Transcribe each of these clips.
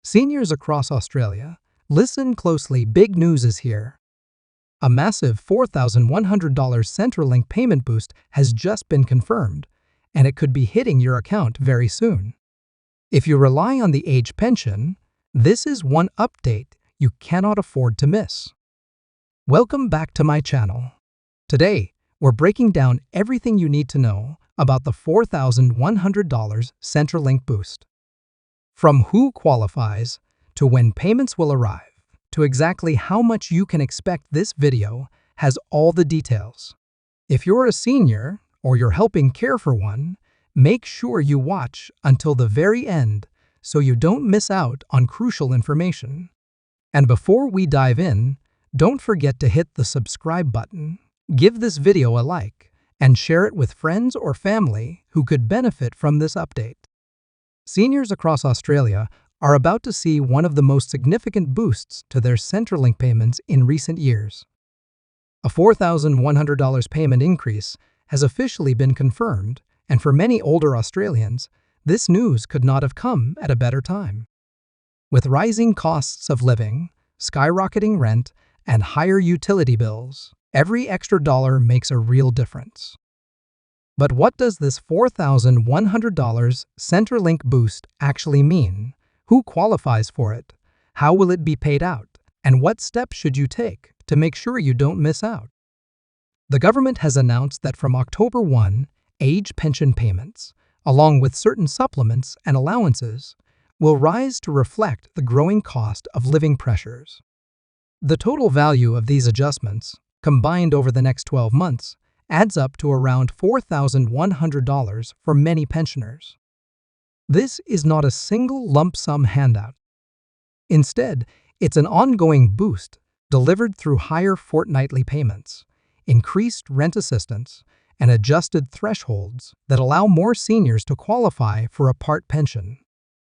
Seniors across Australia, listen closely, big news is here. A massive $4,100 Centrelink payment boost has just been confirmed, and it could be hitting your account very soon. If you rely on the age pension, this is one update you cannot afford to miss. Welcome back to my channel. Today, we're breaking down everything you need to know about the $4,100 Centrelink boost. From who qualifies, to when payments will arrive, to exactly how much you can expect, this video has all the details. If you're a senior or you're helping care for one, make sure you watch until the very end so you don't miss out on crucial information. And before we dive in, don't forget to hit the subscribe button, give this video a like, and share it with friends or family who could benefit from this update. Seniors across Australia are about to see one of the most significant boosts to their Centrelink payments in recent years. A $4,100 payment increase has officially been confirmed, and for many older Australians, this news could not have come at a better time. With rising costs of living, skyrocketing rent, and higher utility bills, every extra dollar makes a real difference. But what does this $4,100 Centrelink boost actually mean? Who qualifies for it? How will it be paid out? And what steps should you take to make sure you don't miss out? The government has announced that from October 1, age pension payments, along with certain supplements and allowances, will rise to reflect the growing cost of living pressures. The total value of these adjustments, combined over the next 12 months, adds up to around $4,100 for many pensioners. This is not a single lump sum handout. Instead, it's an ongoing boost delivered through higher fortnightly payments, increased rent assistance, and adjusted thresholds that allow more seniors to qualify for a part pension.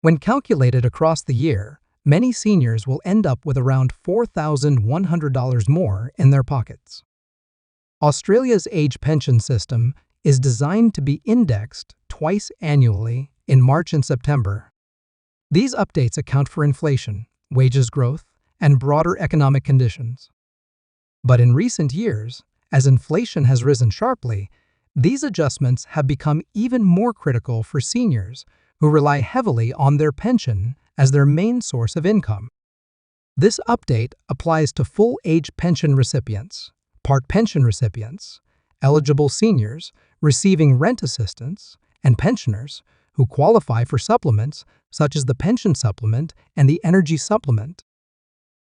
When calculated across the year, many seniors will end up with around $4,100 more in their pockets. Australia's age pension system is designed to be indexed twice annually in March and September. These updates account for inflation, wages growth, and broader economic conditions. But in recent years, as inflation has risen sharply, these adjustments have become even more critical for seniors who rely heavily on their pension as their main source of income. This update applies to full age pension recipients, part pension recipients, eligible seniors receiving rent assistance, and pensioners who qualify for supplements such as the pension supplement and the energy supplement.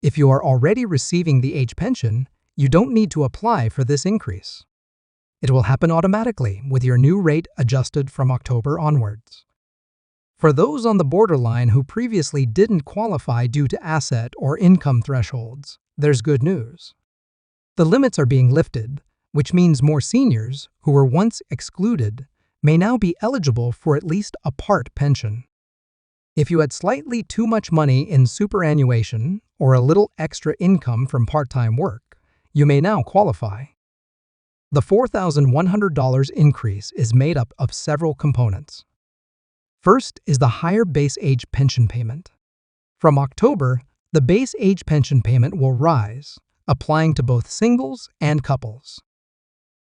If you are already receiving the age pension, you don't need to apply for this increase. It will happen automatically with your new rate adjusted from October onwards. For those on the borderline who previously didn't qualify due to asset or income thresholds, there's good news. The limits are being lifted, which means more seniors who were once excluded may now be eligible for at least a part pension. If you had slightly too much money in superannuation or a little extra income from part-time work, you may now qualify. The $4,100 increase is made up of several components. First is the higher base age pension payment. From October, the base age pension payment will rise, applying to both singles and couples.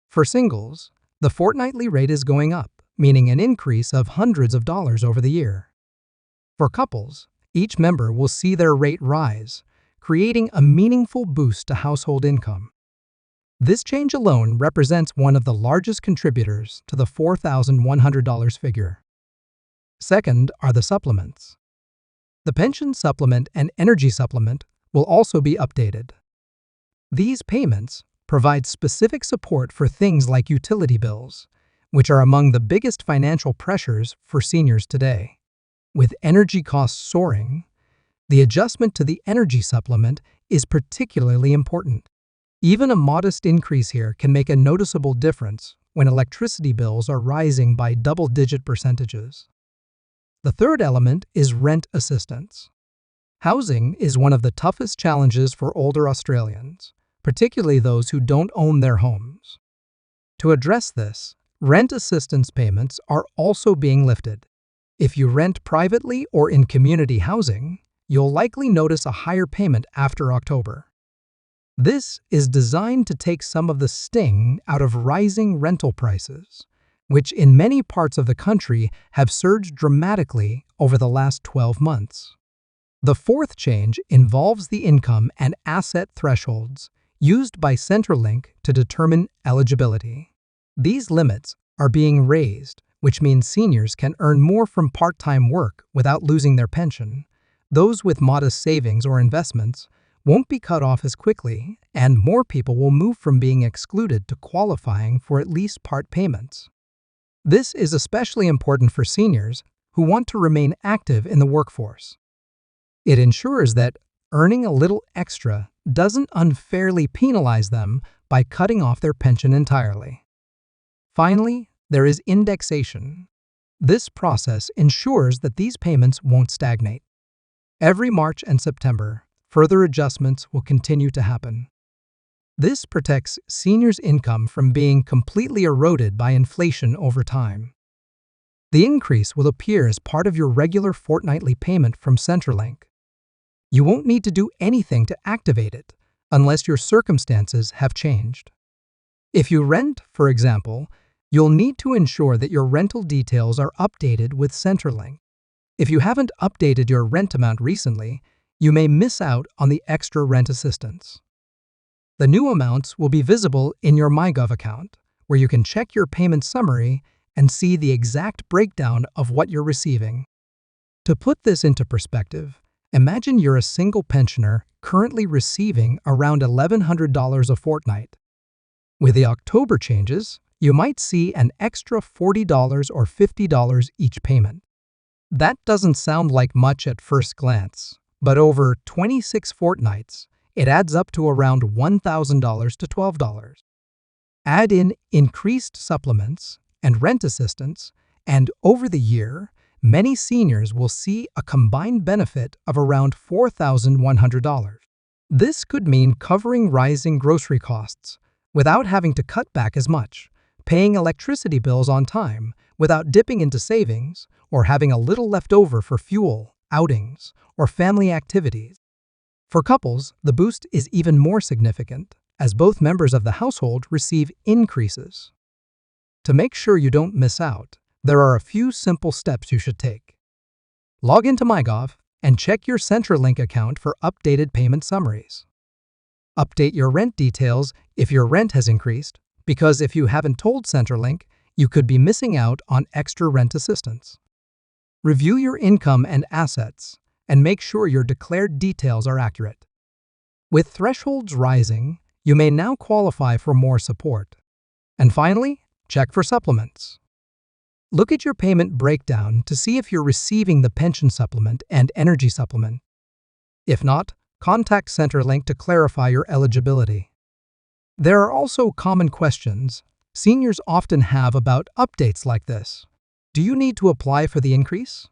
For singles, the fortnightly rate is going up, meaning an increase of hundreds of dollars over the year. For couples, each member will see their rate rise, creating a meaningful boost to household income. This change alone represents one of the largest contributors to the $4,100 figure. Second are the supplements. The pension supplement and energy supplement will also be updated. These payments provide specific support for things like utility bills, which are among the biggest financial pressures for seniors today. With energy costs soaring, the adjustment to the energy supplement is particularly important. Even a modest increase here can make a noticeable difference when electricity bills are rising by double-digit percentages. The third element is rent assistance. Housing is one of the toughest challenges for older Australians, particularly those who don't own their homes. To address this, rent assistance payments are also being lifted. If you rent privately or in community housing, you'll likely notice a higher payment after October. This is designed to take some of the sting out of rising rental prices, which in many parts of the country have surged dramatically over the last 12 months. The fourth change involves the income and asset thresholds used by Centrelink to determine eligibility. These limits are being raised, which means seniors can earn more from part-time work without losing their pension. Those with modest savings or investments won't be cut off as quickly, and more people will move from being excluded to qualifying for at least part payments. This is especially important for seniors who want to remain active in the workforce. It ensures that earning a little extra doesn't unfairly penalize them by cutting off their pension entirely. Finally, there is indexation. This process ensures that these payments won't stagnate. Every March and September, further adjustments will continue to happen. This protects seniors' income from being completely eroded by inflation over time. The increase will appear as part of your regular fortnightly payment from Centrelink. You won't need to do anything to activate it unless your circumstances have changed. If you rent, for example, you'll need to ensure that your rental details are updated with Centrelink. If you haven't updated your rent amount recently, you may miss out on the extra rent assistance. The new amounts will be visible in your myGov account, where you can check your payment summary and see the exact breakdown of what you're receiving. To put this into perspective, imagine you're a single pensioner currently receiving around $1,100 a fortnight. With the October changes, you might see an extra $40 or $50 each payment. That doesn't sound like much at first glance, but over 26 fortnights, it adds up to around $1,000 to $1,200. Add in increased supplements and rent assistance, and over the year, many seniors will see a combined benefit of around $4,100. This could mean covering rising grocery costs without having to cut back as much, paying electricity bills on time without dipping into savings, or having a little left over for fuel, outings, or family activities. For couples, the boost is even more significant, as both members of the household receive increases. To make sure you don't miss out, there are a few simple steps you should take. Log into myGov and check your Centrelink account for updated payment summaries. Update your rent details if your rent has increased, because if you haven't told Centrelink, you could be missing out on extra rent assistance. Review your income and assets, and make sure your declared details are accurate. With thresholds rising, you may now qualify for more support. And finally, check for supplements. Look at your payment breakdown to see if you're receiving the pension supplement and energy supplement. If not, contact Centrelink to clarify your eligibility. There are also common questions seniors often have about updates like this. Do you need to apply for the increase?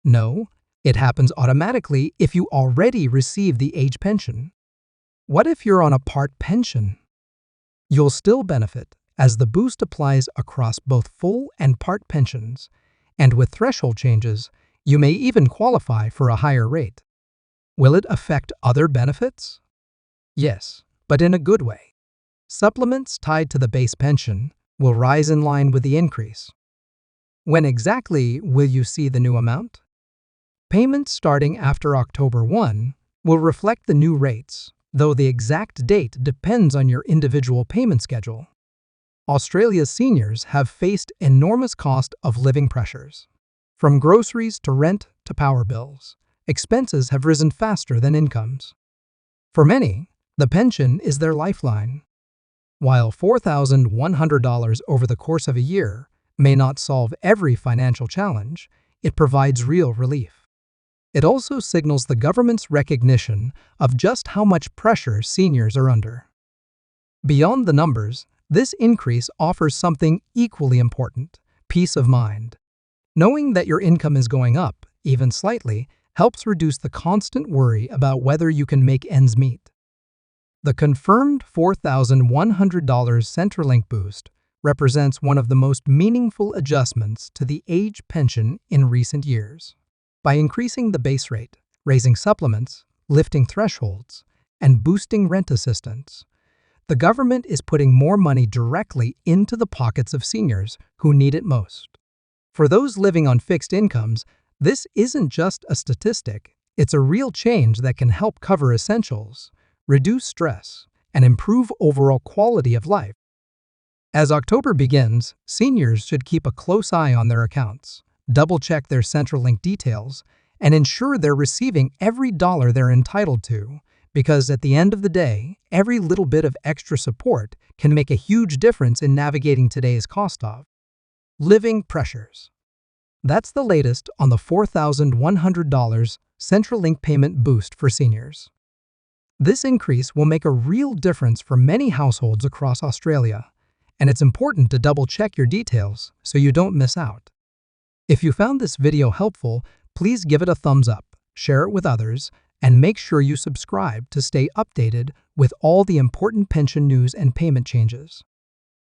No, it happens automatically if you already receive the age pension. What if you're on a part pension? You'll still benefit, as the boost applies across both full and part pensions, and with threshold changes, you may even qualify for a higher rate. Will it affect other benefits? Yes, but in a good way. Supplements tied to the base pension will rise in line with the increase. When exactly will you see the new amount? Payments starting after October 1 will reflect the new rates, though the exact date depends on your individual payment schedule. Australia's seniors have faced enormous cost of living pressures. From groceries to rent to power bills, expenses have risen faster than incomes. For many, the pension is their lifeline. While $4,100 over the course of a year may not solve every financial challenge, it provides real relief. It also signals the government's recognition of just how much pressure seniors are under. Beyond the numbers, this increase offers something equally important: peace of mind. Knowing that your income is going up, even slightly, helps reduce the constant worry about whether you can make ends meet. The confirmed $4,100 Centrelink boost represents one of the most meaningful adjustments to the age pension in recent years. By increasing the base rate, raising supplements, lifting thresholds, and boosting rent assistance. The government is putting more money directly into the pockets of seniors who need it most. For those living on fixed incomes, this isn't just a statistic, it's a real change that can help cover essentials, reduce stress, and improve overall quality of life. As October begins, seniors should keep a close eye on their accounts, double-check their Centrelink details, and ensure they're receiving every dollar they're entitled to, because at the end of the day, every little bit of extra support can make a huge difference in navigating today's cost of living pressures. That's the latest on the $4,100 Centrelink payment boost for seniors. This increase will make a real difference for many households across Australia, and it's important to double-check your details so you don't miss out. If you found this video helpful, please give it a thumbs up, share it with others, and make sure you subscribe to stay updated with all the important pension news and payment changes.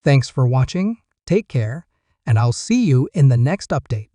Thanks for watching, take care, and I'll see you in the next update.